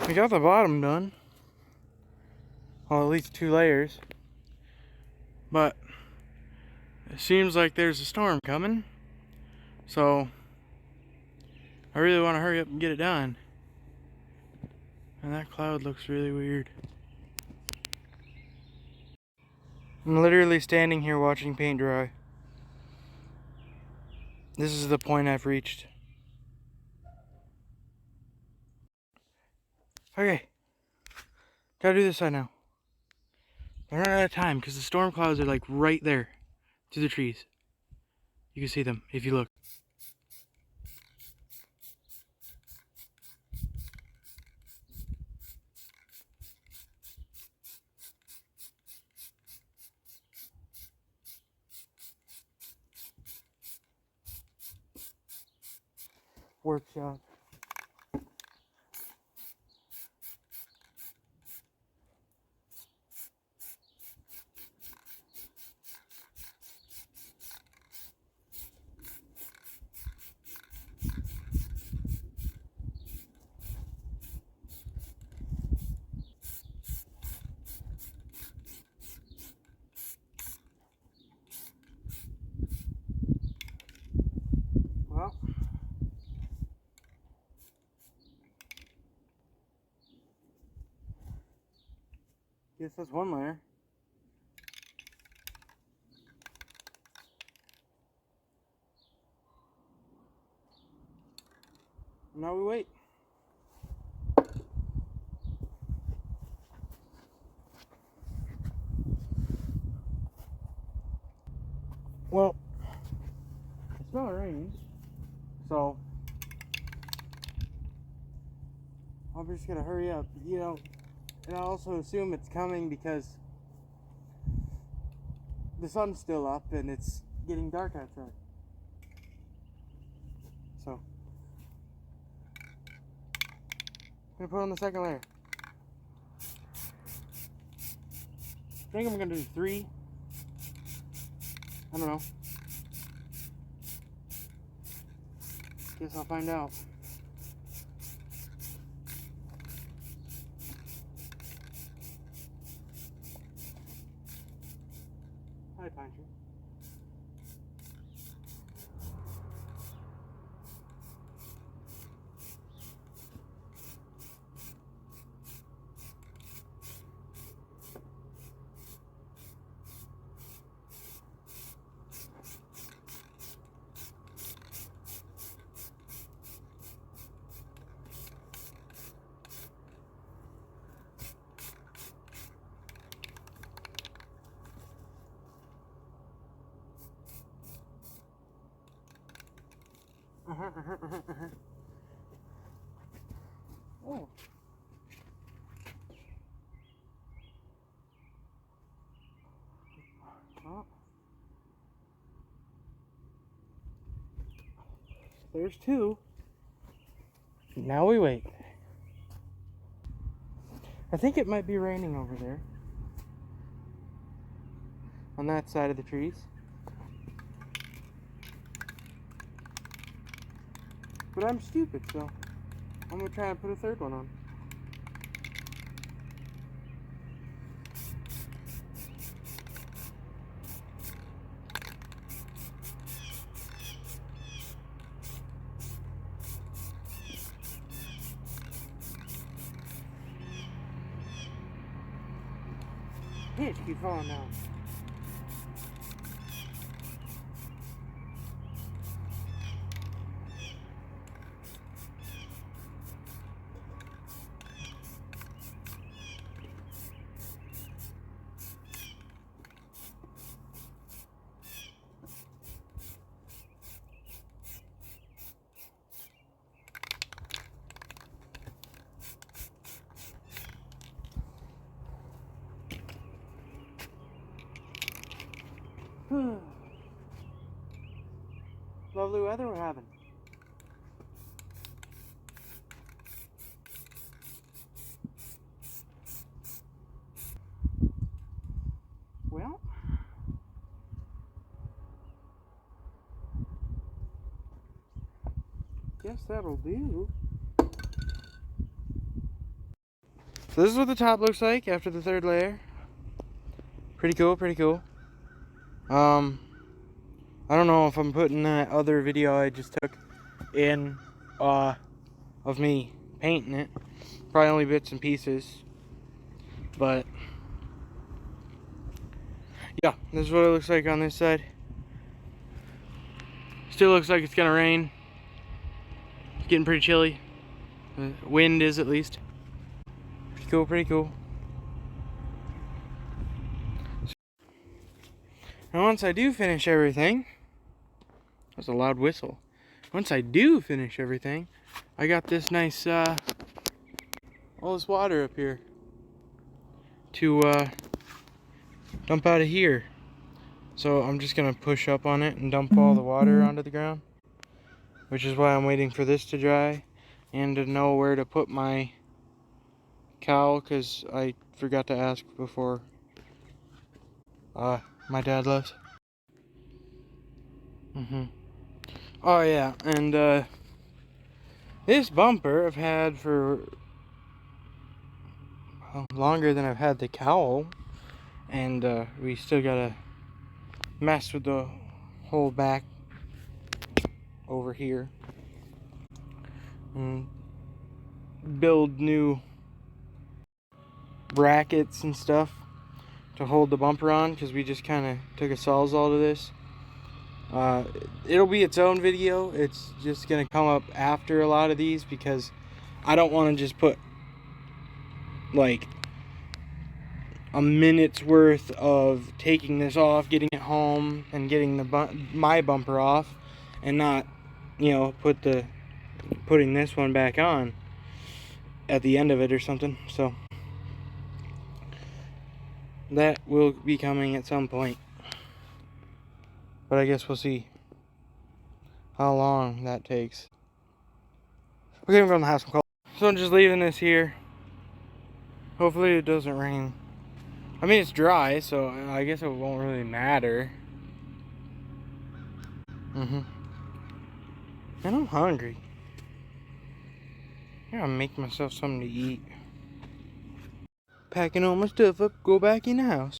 We got the bottom done. Well, at least 2 layers. But it seems like there's a storm coming. So I really want to hurry up and get it done. And that cloud looks really weird. I'm literally standing here watching paint dry. This is the point I've reached. Okay. Gotta do this side now. I'm running out of time because the storm clouds are like right there to the trees. You can see them if you look. Workshop. Well, guess that's one layer. Now we wait. Well, it's not raining, so I'm just gonna hurry up, you know, and I also assume it's coming because the sun's still up and it's getting dark outside. So I'm gonna put on the second layer. I think I'm gonna do 3. I don't know. Guess I'll find out. Hi, Pine Tree. Oh. Oh. There's 2. Now we wait. I think it might be raining over there. On that side of the trees. But I'm stupid, so I'm gonna try and put a 3rd one on. Hitch keep falling down. Lovely weather we're having. Well, guess that'll do. So this is what the top looks like after the third layer. Pretty cool, pretty cool. I don't know if I'm putting that other video I just took in of me painting it. Probably only bits and pieces. But yeah, this is what it looks like on this side. Still looks like it's gonna rain. It's getting pretty chilly. The wind is, at least. Pretty cool, pretty cool. And once I do finish everything, that's a loud whistle. Once I do finish everything, I got this nice, all this water up here to dump out of here. So I'm just gonna push up on it and dump all the water onto the ground, which is why I'm waiting for this to dry and to know where to put my cowl, because I forgot to ask before my dad left. Oh yeah, and this bumper I've had for longer than I've had the cowl, and we still gotta mess with the whole back over here and build new brackets and stuff to hold the bumper on, because we just kind of took a sawzall to this. It'll be its own video. It's just gonna come up after a lot of these, because I don't want to just put like a minute's worth of taking this off, getting it home, and getting the my bumper off, and not, you know, putting this one back on at the end of it or something. So that will be coming at some point, but I guess we'll see how long that takes. Okay, I'm going to the house and call. So I'm just leaving this here. Hopefully it doesn't rain. I mean, it's dry, so I guess it won't really matter. And I'm hungry. I gotta make myself something to eat. Packing all my stuff up, go back in the house.